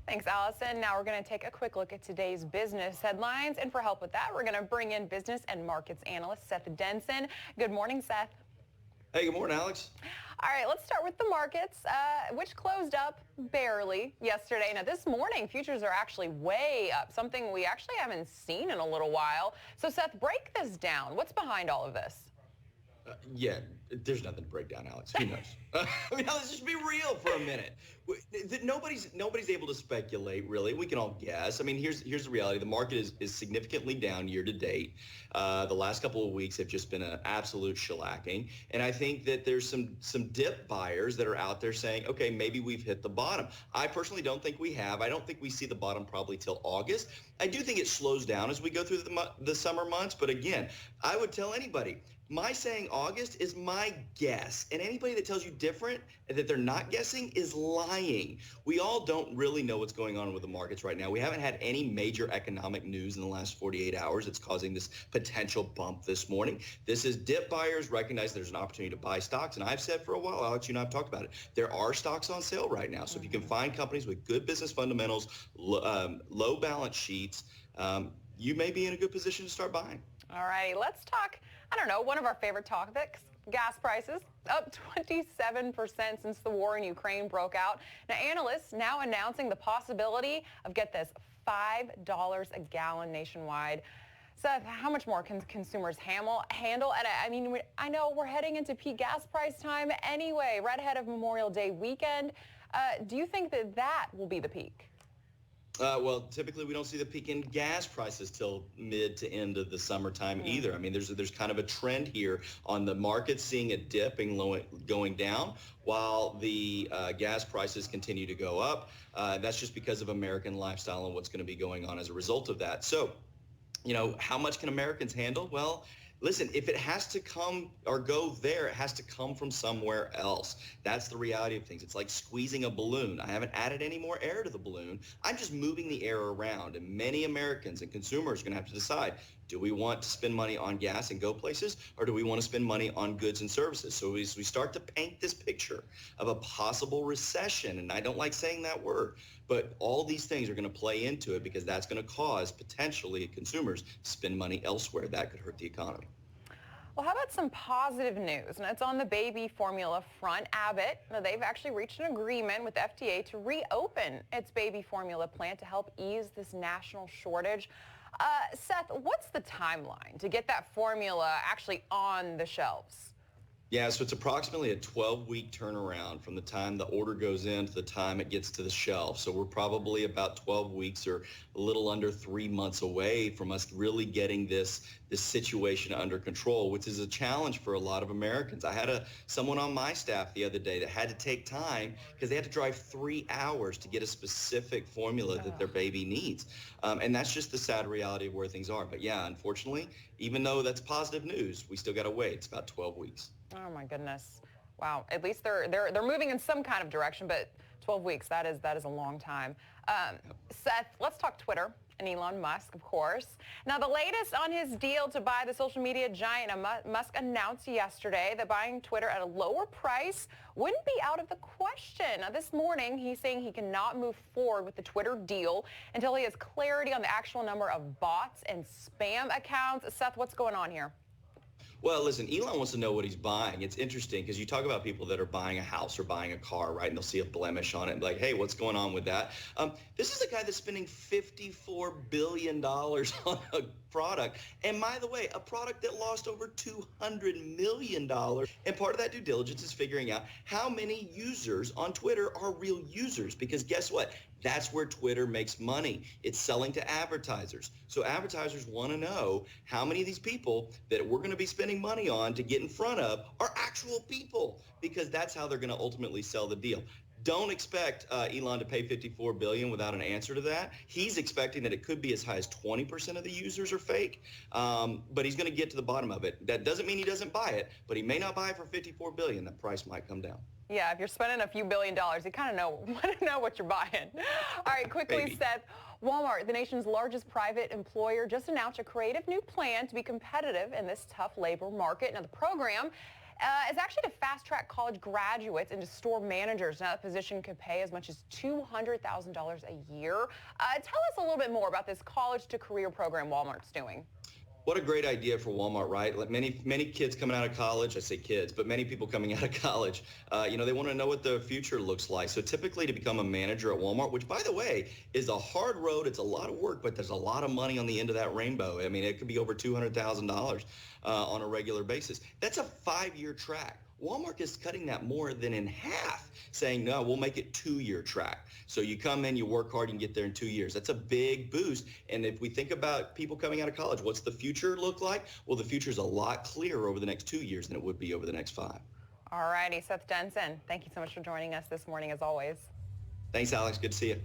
Thanks, Allison. Now we're going to take a quick look at today's business headlines. And for help with that, we're going to bring in business and markets analyst Seth Denson. Good morning, Seth. Hey, good morning, Alex. All right, let's start with the markets, which closed up barely yesterday. Now, this morning, futures are actually way up, something we actually haven't seen in a little while. So, Seth, break this down. What's behind all of this? Yeah, there's nothing to break down, Alex. Who knows? Let's just be real for a minute. Nobody's able to speculate, really. We can all guess. I mean, here's the reality. The market is significantly down year to date. The last couple of weeks have just been an absolute shellacking. And I think that there's some dip buyers that are out there saying, okay, maybe we've hit the bottom. I personally don't think we have. I don't think we see the bottom probably till August. I do think it slows down as we go through the summer months. But again, I would tell anybody, my saying August is my guess. And anybody that tells you different and that they're not guessing is lying. We all don't really know what's going on with the markets right now. We haven't had any major economic news in the last 48 hours that's causing this potential bump this morning. This is dip buyers recognize there's an opportunity to buy stocks. And I've said for a while, Alex, you and I have talked about it. There are stocks on sale right now. So if you can find companies with good business fundamentals, low balance sheets, you may be in a good position to start buying. All right, let's talk, one of our favorite topics, gas prices, up 27% since the war in Ukraine broke out. Now, analysts now announcing the possibility of, get this, $5 a gallon nationwide. Seth, how much more can consumers handle? And I know we're heading into peak gas price time anyway, right ahead of Memorial Day weekend. Do you think that will be the peak? Well, typically we don't see the peak in gas prices till mid to end of the summertime either. I mean, there's kind of a trend here on the market seeing a dip and going down while the gas prices continue to go up. That's just because of American lifestyle and what's going to be going on as a result of that. So, how much can Americans handle? Well, listen, if it has to come or go there, it has to come from somewhere else. That's the reality of things. It's like squeezing a balloon. I haven't added any more air to the balloon. I'm just moving the air around. And many Americans and consumers are going to have to decide, do we want to spend money on gas and go places, or do we want to spend money on goods and services? So as we start to paint this picture of a possible recession, and I don't like saying that word, but all these things are going to play into it because that's going to cause potentially consumers to spend money elsewhere. That could hurt the economy. Well, how about some positive news? And it's on the baby formula front. Abbott, they've actually reached an agreement with FDA to reopen its baby formula plant to help ease this national shortage. Seth, what's the timeline to get that formula actually on the shelves? Yeah, so it's approximately a 12-week turnaround from the time the order goes in to the time it gets to the shelf. So we're probably about 12 weeks or a little under 3 months away from us really getting this situation under control, which is a challenge for a lot of Americans. I had someone on my staff the other day that had to take time because they had to drive 3 hours to get a specific formula that their baby needs. And that's just the sad reality of where things are. But yeah, unfortunately, even though that's positive news, we still got to wait. It's about 12 weeks. Oh my goodness. Wow. At least they're moving in some kind of direction, but 12 weeks, that is a long time. Seth, let's talk Twitter and Elon Musk, of course. Now, the latest on his deal to buy the social media giant, Musk announced yesterday that buying Twitter at a lower price wouldn't be out of the question. Now, this morning, he's saying he cannot move forward with the Twitter deal until he has clarity on the actual number of bots and spam accounts. Seth, what's going on here? Well, listen, Elon wants to know what he's buying. It's interesting because you talk about people that are buying a house or buying a car, right? And they'll see a blemish on it and be like, hey, what's going on with that? This is a guy that's spending $54 billion on a product. And by the way, a product that lost over $200 million. And part of that due diligence is figuring out how many users on Twitter are real users. Because guess what? That's where Twitter makes money. It's selling to advertisers. So advertisers want to know how many of these people that we're going to be spending money on to get in front of are actual people, because that's how they're going to ultimately sell the deal. Don't expect Elon to pay $54 billion without an answer to that. He's expecting that it could be as high as 20% of the users are fake, but he's going to get to the bottom of it. That doesn't mean he doesn't buy it, but he may not buy it for $54 billion. That price might come down. Yeah, if you're spending a few $1 billion, you kind of want to know what you're buying. All right, quickly, Maybe. Seth, Walmart, the nation's largest private employer, just announced a creative new plan to be competitive in this tough labor market. Now, the program is actually to fast-track college graduates into store managers. Now, that position could pay as much as $200,000 a year. Tell us a little bit more about this college-to-career program Walmart's doing. What a great idea for Walmart, right? Like many kids coming out of college, I say kids, but many people coming out of college, they want to know what the future looks like. So typically to become a manager at Walmart, which by the way is a hard road, it's a lot of work, but there's a lot of money on the end of that rainbow. I mean, it could be over $200,000 on a regular basis. That's a 5-year track. Walmart is cutting that more than in half, saying, no, we'll make it 2-year track. So you come in, you work hard, you can get there in 2 years. That's a big boost. And if we think about people coming out of college, what's the future look like? Well, the future is a lot clearer over the next 2 years than it would be over the next 5. All righty, Seth Denson, thank you so much for joining us this morning, as always. Thanks, Alex. Good to see you.